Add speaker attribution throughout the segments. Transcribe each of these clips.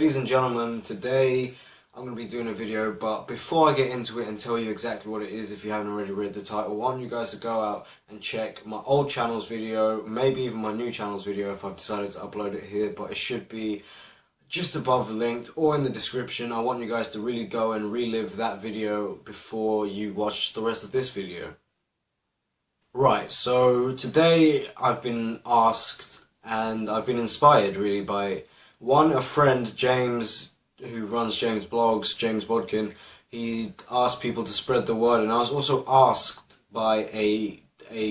Speaker 1: ladies and gentlemen, today I'm going to be doing a video, but before I get into it and tell you exactly what it is, if you haven't already read the title, I want you guys to go out and check my old channel's video, maybe even my new channel's video if I've decided to upload it here, but it should be just above the link or in the description. I want you guys to really go and relive that video before you watch the rest of this video. Right, so today I've been asked and I've been inspired really by a friend, James, who runs James Blogs, James Bodkin. He asked people to spread the word, and I was also asked by a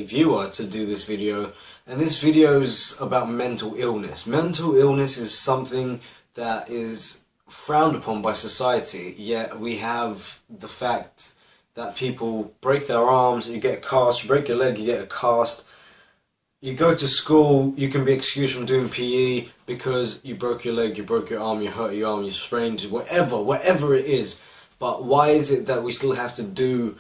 Speaker 1: viewer to do this video, and this video is about mental illness. Mental illness is something that is frowned upon by society, yet we have the fact that people break their arms, you get a cast, you break your leg, you get a cast. You go to school, you can be excused from doing PE because you broke your leg, you broke your arm, you hurt your arm, you sprained, whatever it is. But why is it that we still have to do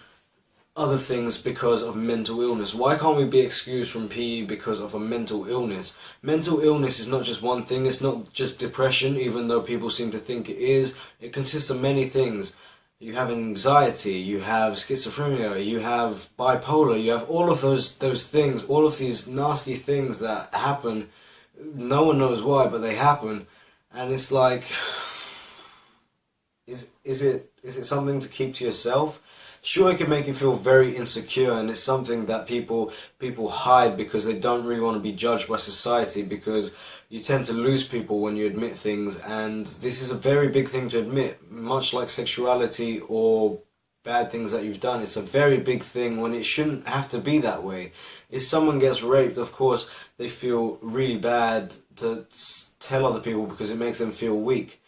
Speaker 1: other things because of mental illness? Why can't we be excused from PE because of a mental illness? Mental illness is not just one thing, it's not just depression, even though people seem to think it is. It consists of many things. You have anxiety, you have schizophrenia, you have bipolar, you have all of those things, all of these nasty things that happen. No one knows why, but they happen. And it's like, is it something to keep to yourself? Sure, it can make you feel very insecure, and it's something that people hide because they don't really want to be judged by society, because you tend to lose people when you admit things, and this is a very big thing to admit, much like sexuality or bad things that you've done. It's a very big thing when it shouldn't have to be that way. If someone gets raped, of course, they feel really bad to tell other people because it makes them feel weak.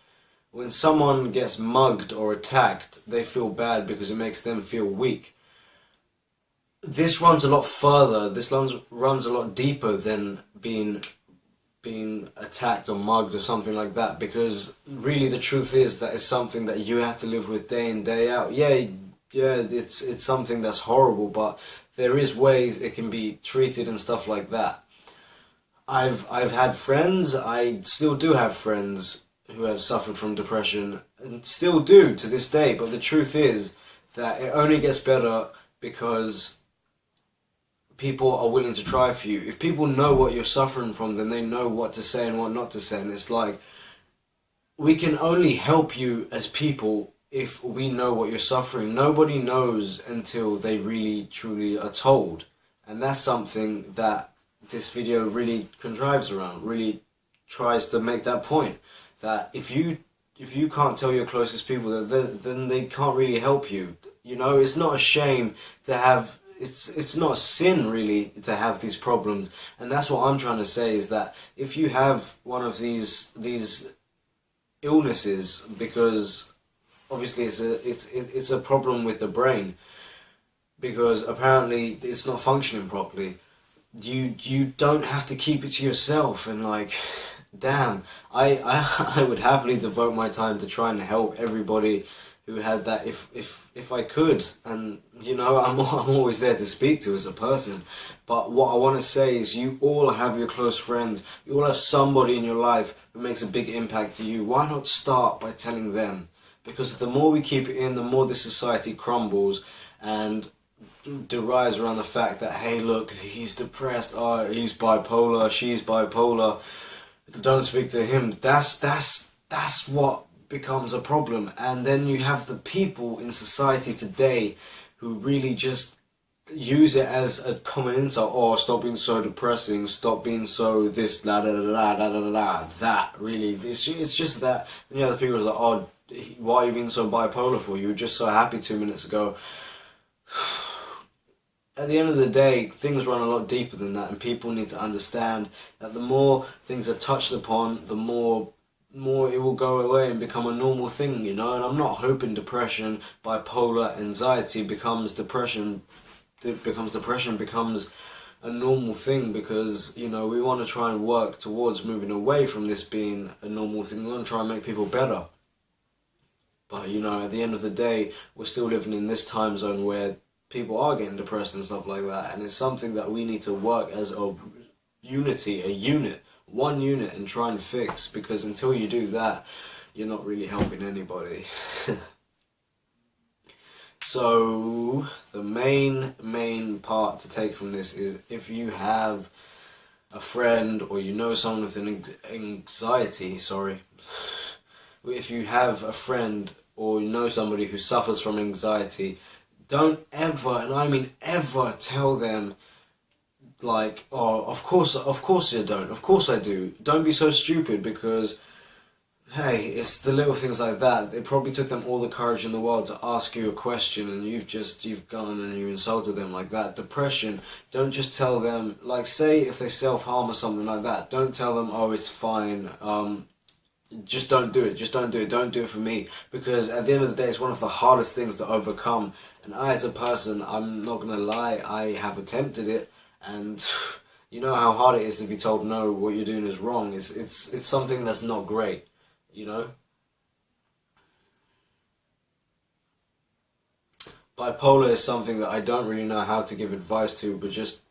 Speaker 1: When someone gets mugged or attacked, they feel bad because it makes them feel weak. This runs a lot further, this runs a lot deeper than being attacked or mugged or something like that, because really the truth is that it's something that you have to live with day in, day out. Yeah, it's something that's horrible, but there is ways it can be treated and stuff like that. I've had friends, I still do have friends who have suffered from depression, and still do to this day, but the truth is that it only gets better because people are willing to try for you. If people know what you're suffering from, then they know what to say and what not to say, and it's like, we can only help you as people if we know what you're suffering. Nobody knows until they really truly are told, and that's something that this video really contrives around, really tries to make that point. That if you can't tell your closest people, then they can't really help you. You know, it's not a shame to have, it's not a sin really to have these problems, and that's what I'm trying to say, is that if you have one of these illnesses, because obviously it's a problem with the brain, because apparently it's not functioning properly, you don't have to keep it to yourself. And like, damn, I would happily devote my time to trying to help everybody who had that if I could, and you know, I'm always there to speak to as a person. But what I want to say is, you all have your close friends, you all have somebody in your life who makes a big impact to you. Why not start by telling them? Because the more we keep it in, the more this society crumbles and derives around the fact that, hey look, he's depressed, oh, he's bipolar, she's bipolar, don't speak to him. That's what becomes a problem. And then you have the people in society today who really just use it as a common insult. Oh, stop being so depressing, stop being so this, da da da da da da da. That really, it's just that. And the other people are like, oh, why are you being so bipolar for? You were just so happy 2 minutes ago. At the end of the day, things run a lot deeper than that, and people need to understand that the more things are touched upon, the more it will go away and become a normal thing, you know. And I'm not hoping depression, bipolar, anxiety becomes depression becomes a normal thing, because, you know, we want to try and work towards moving away from this being a normal thing. We want to try and make people better. But, you know, at the end of the day, we're still living in this time zone where people are getting depressed and stuff like that, and it's something that we need to work as a unity, one unit, and try and fix, because until you do that, you're not really helping anybody. So the main part to take from this is, if you have a friend or you know someone with an anxiety, if you have a friend or you know somebody who suffers from anxiety, don't ever, and I mean ever, tell them like, oh, of course you don't, of course I do. Don't be so stupid, because hey, it's the little things like that. It probably took them all the courage in the world to ask you a question, and you've gone and you insulted them like that. Depression, don't just tell them, like, say if they self-harm or something like that, don't tell them, oh, it's fine, just don't do it, don't do it for me, because at the end of the day, it's one of the hardest things to overcome. And I, as a person, I'm not gonna lie, I have attempted it, and you know how hard it is to be told no, what you're doing is wrong. It's something that's not great. You know, bipolar is something that I don't really know how to give advice to, but just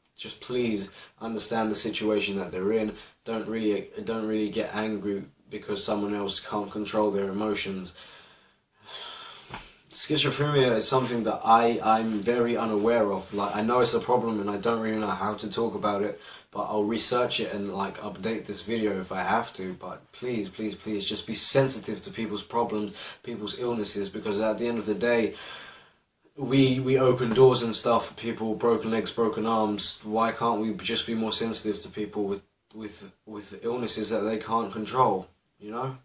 Speaker 1: please understand the situation that they're in. Don't really get angry because someone else can't control their emotions. Schizophrenia is something that I'm very unaware of. Like, I know it's a problem and I don't really know how to talk about it, but I'll research it and like update this video if I have to. But please, please, please, just be sensitive to people's problems, people's illnesses, because at the end of the day, we open doors and stuff for people, broken legs, broken arms. Why can't we just be more sensitive to people with illnesses that they can't control? You know,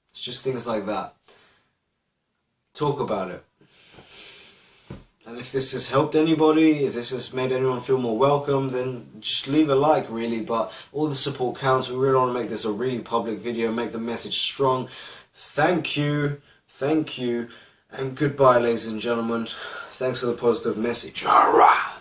Speaker 1: it's just things like that. Talk about it. And if this has helped anybody, if this has made anyone feel more welcome, then just leave a like, really. But all the support counts. We really want to make this a really public video, make the message strong. Thank you, and goodbye, ladies and gentlemen. Thanks for the positive message. Alright.